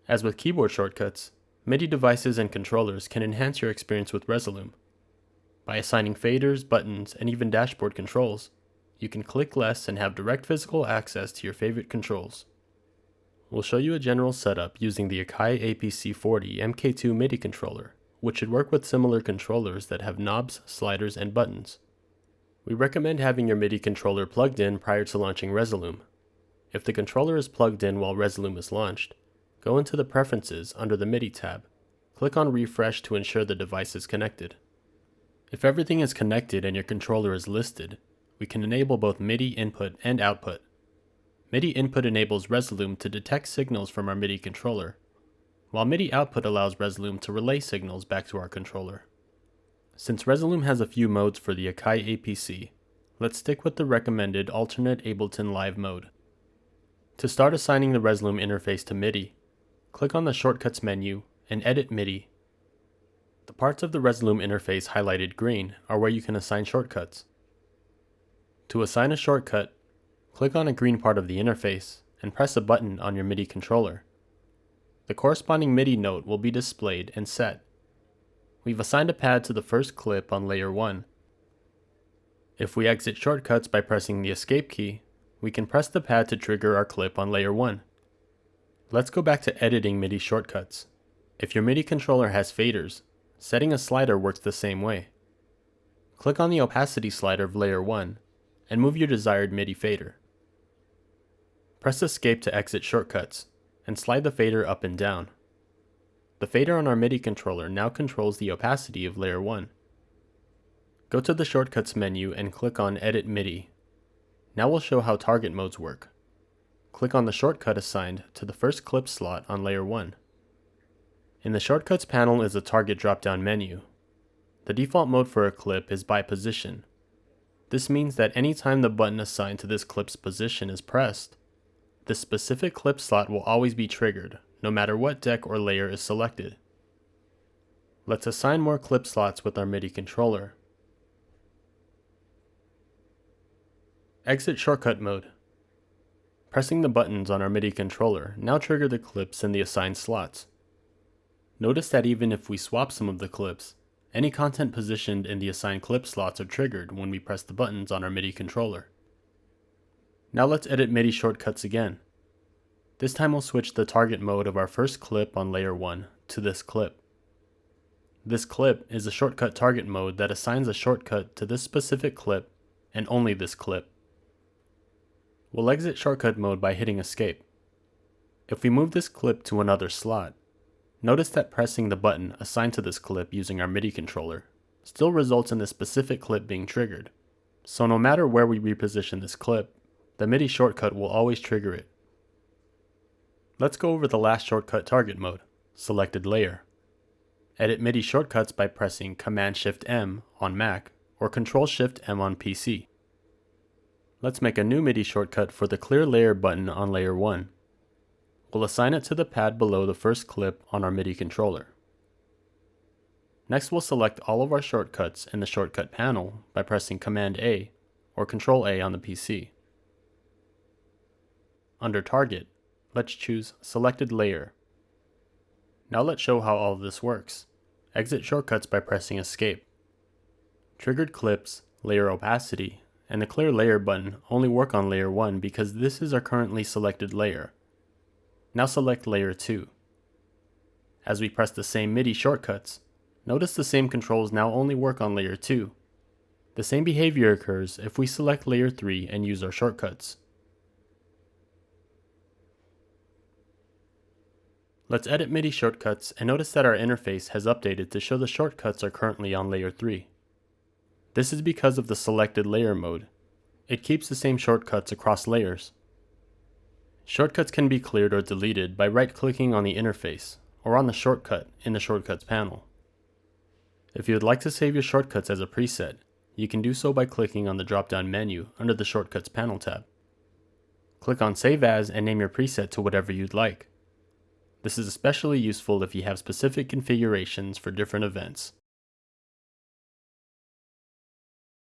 As with keyboard shortcuts, MIDI devices and controllers can enhance your experience with Resolume. By assigning faders, buttons, and even dashboard controls, you can click less and have direct physical access to your favorite controls. We'll show you a general setup using the Akai APC40 MK2 MIDI controller, which should work with similar controllers that have knobs, sliders, and buttons. We recommend having your MIDI controller plugged in prior to launching Resolume. If the controller is plugged in while Resolume is launched, go into the Preferences under the MIDI tab. Click on Refresh to ensure the device is connected. If everything is connected and your controller is listed, we can enable both MIDI input and output. MIDI input enables Resolume to detect signals from our MIDI controller, while MIDI output allows Resolume to relay signals back to our controller. Since Resolume has a few modes for the Akai APC, let's stick with the recommended alternate Ableton Live mode. To start assigning the Resolume interface to MIDI, click on the Shortcuts menu and Edit MIDI. The parts of the Resolume interface highlighted green are where you can assign shortcuts. To assign a shortcut, click on a green part of the interface and press a button on your MIDI controller. The corresponding MIDI note will be displayed and set. We've assigned a pad to the first clip on layer 1. If we exit shortcuts by pressing the escape key, we can press the pad to trigger our clip on layer 1. Let's go back to editing MIDI shortcuts. If your MIDI controller has faders, setting a slider works the same way. Click on the opacity slider of layer 1 and move your desired MIDI fader. Press escape to exit shortcuts and slide the fader up and down. The fader on our MIDI controller now controls the opacity of layer 1. Go to the Shortcuts menu and click on Edit MIDI. Now we'll show how target modes work. Click on the shortcut assigned to the first clip slot on layer 1. In the Shortcuts panel is a target drop-down menu. The default mode for a clip is by position. This means that anytime the button assigned to this clip's position is pressed, the specific clip slot will always be triggered, no matter what deck or layer is selected. Let's assign more clip slots with our MIDI controller. Exit shortcut mode. Pressing the buttons on our MIDI controller now trigger the clips in the assigned slots. Notice that even if we swap some of the clips, any content positioned in the assigned clip slots are triggered when we press the buttons on our MIDI controller. Now let's edit MIDI shortcuts again. This time we'll switch the target mode of our first clip on layer 1 to this clip. This clip is a shortcut target mode that assigns a shortcut to this specific clip and only this clip. We'll exit shortcut mode by hitting escape. If we move this clip to another slot, notice that pressing the button assigned to this clip using our MIDI controller still results in this specific clip being triggered. So no matter where we reposition this clip, the MIDI shortcut will always trigger it. Let's go over the last shortcut target mode, selected layer. Edit MIDI shortcuts by pressing Command-Shift-M on Mac or Control-Shift-M on PC. Let's make a new MIDI shortcut for the Clear Layer button on layer 1. We'll assign it to the pad below the first clip on our MIDI controller. Next we'll select all of our shortcuts in the shortcut panel by pressing Command-A or Control-A on the PC. Under Target, let's choose Selected Layer. Now let's show how all of this works. Exit shortcuts by pressing Escape. Triggered clips, layer opacity, and the Clear Layer button only work on layer 1 because this is our currently selected layer. Now select layer 2. As we press the same MIDI shortcuts, notice the same controls now only work on layer 2. The same behavior occurs if we select layer 3 and use our shortcuts. Let's edit MIDI shortcuts and notice that our interface has updated to show the shortcuts are currently on layer 3. This is because of the selected layer mode. It keeps the same shortcuts across layers. Shortcuts can be cleared or deleted by right-clicking on the interface or on the shortcut in the Shortcuts panel. If you would like to save your shortcuts as a preset, you can do so by clicking on the drop-down menu under the Shortcuts panel tab. Click on Save As and name your preset to whatever you'd like. This is especially useful if you have specific configurations for different events.